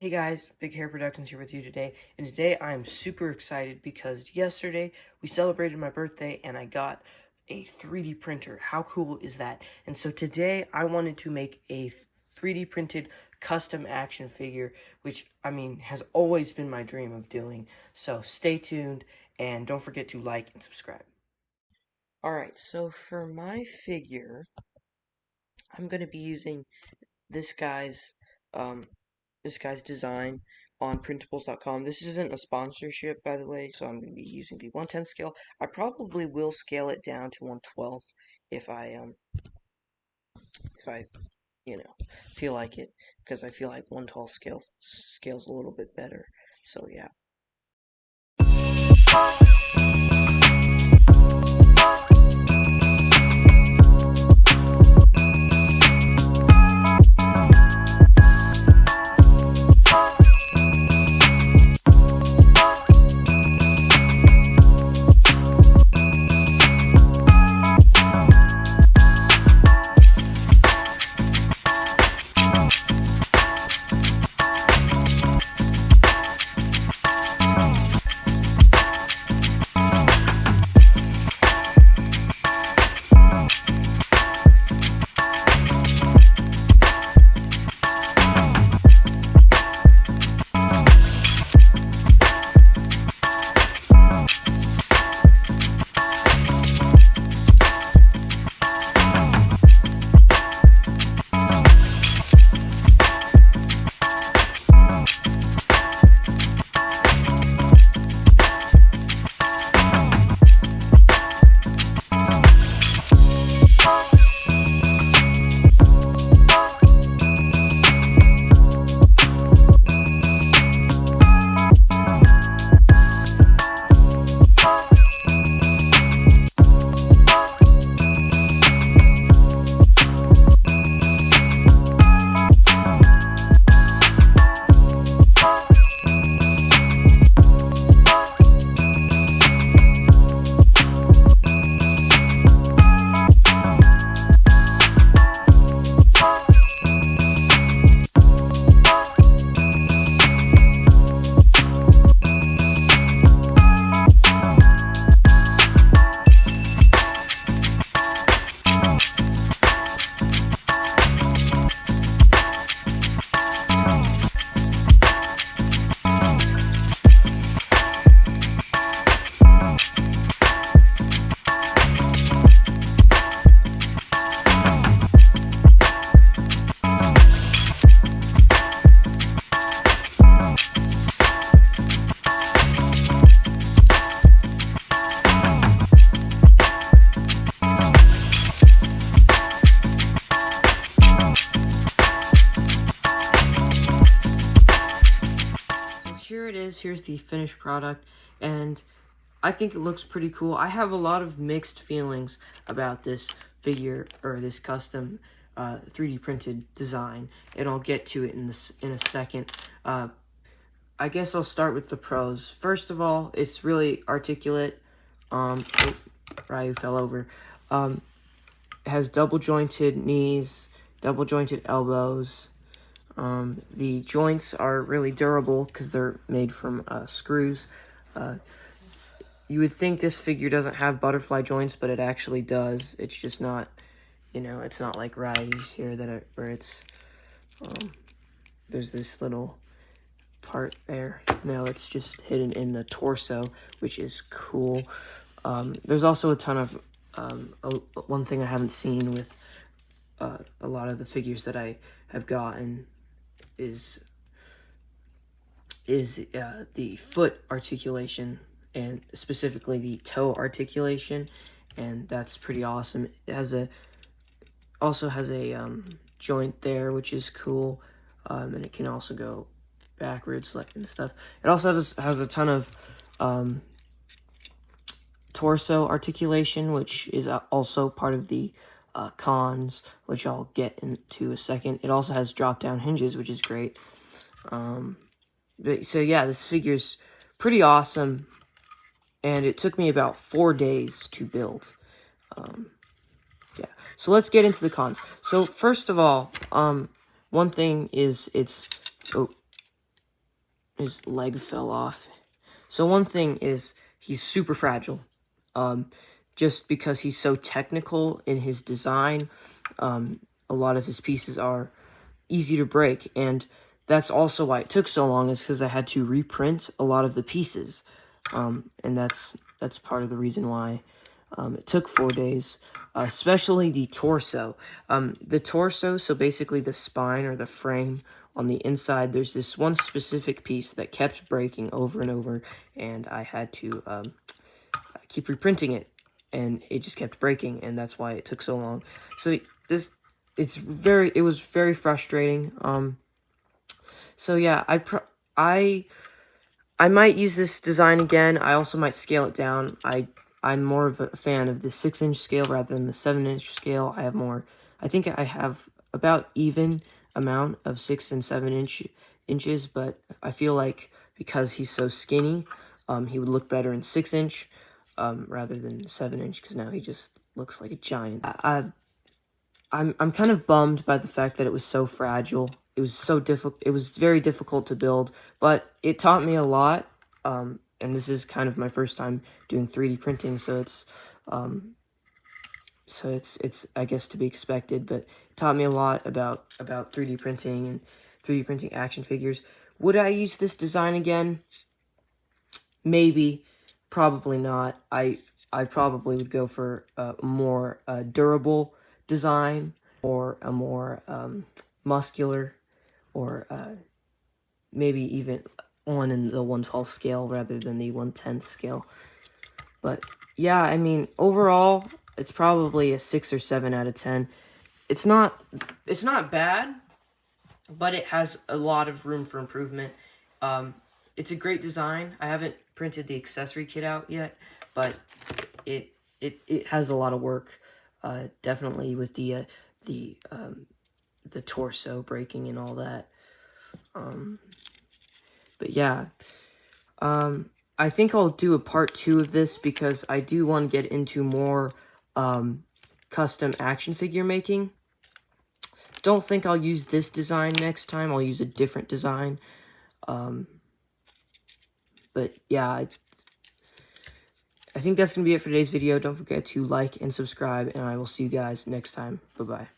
Hey guys, Big Hair Productions here with you today, and today I am super excited because yesterday we celebrated my birthday and I got a 3D printer. How cool is that? And so today I wanted to make a 3D printed custom action figure, which has always been my dream of doing. So stay tuned and don't forget to like and subscribe. Alright, so for my figure, I'm going to be using this guy's um design on printables.com. This isn't a sponsorship, by the way, so I'm going to be using the 1/10 scale. I probably will scale it down to 1/12 if I feel like it, because I feel like 1/12 scales a little bit better. So yeah. So here it is. Here's the finished product, and I think it looks pretty cool. I have a lot of mixed feelings about this figure, or this custom 3D printed design, and I'll get to it in a second. I guess I'll start with the pros. First of all, it's really articulate. Ryu fell over. It has double jointed knees, double jointed elbows. The joints are really durable because they're made from screws. You would think this figure doesn't have butterfly joints, but it actually does. It's just not, it's not like Ryu's here where it's, there's this little part there. No, it's just hidden in the torso, which is cool. There's also a ton of, one thing I haven't seen with a lot of the figures that I have gotten is the foot articulation, and specifically the toe articulation, and that's pretty awesome. It also has a joint there, which is cool, and it can also go backwards and stuff. It also has a ton of torso articulation, which is also part of the cons, which I'll get into a second. It also has drop-down hinges, which is great. So yeah, this figure's pretty awesome, and it took me about 4 days to build. Yeah, so let's get into the cons. So first of all, one thing is his leg fell off. So one thing is he's super fragile. Just because he's so technical in his design, a lot of his pieces are easy to break, and that's also why it took so long, is because I had to reprint a lot of the pieces, and that's part of the reason why it took 4 days, especially the torso. The torso, so basically the spine or the frame on the inside, there's this one specific piece that kept breaking over and over, and I had to keep reprinting it, and it just kept breaking, and that's why it took so long. So it was very frustrating. So yeah, I might use this design again. I also might scale it down. I'm more of a fan of the 6-inch scale rather than the 7-inch scale. I think I have about even amount of 6 and 7 inches, but I feel like because he's so skinny, he would look better in 6-inch rather than 7-inch, because now he just looks like a giant. I'm kind of bummed by the fact that it was so fragile. It was so difficult. It was very difficult to build, but it taught me a lot. And this is kind of my first time doing 3D printing, so it's I guess to be expected. But it taught me a lot about 3D printing and 3D printing action figures. Would I use this design again? Maybe, probably not. I probably would go for a more durable design, or a more muscular, or maybe even one in the 1/12 scale rather than the 1/10 scale. But yeah, I mean, overall, it's probably a 6 or 7 out of 10. It's not bad, but it has a lot of room for improvement. It's a great design. I haven't printed the accessory kit out yet, but it has a lot of work. Definitely with the torso breaking and all that. But yeah, I think I'll do a part 2 of this, because I do want to get into more custom action figure making. Don't think I'll use this design next time. I'll use a different design. But yeah, I think that's going to be it for today's video. Don't forget to like and subscribe, and I will see you guys next time. Bye-bye.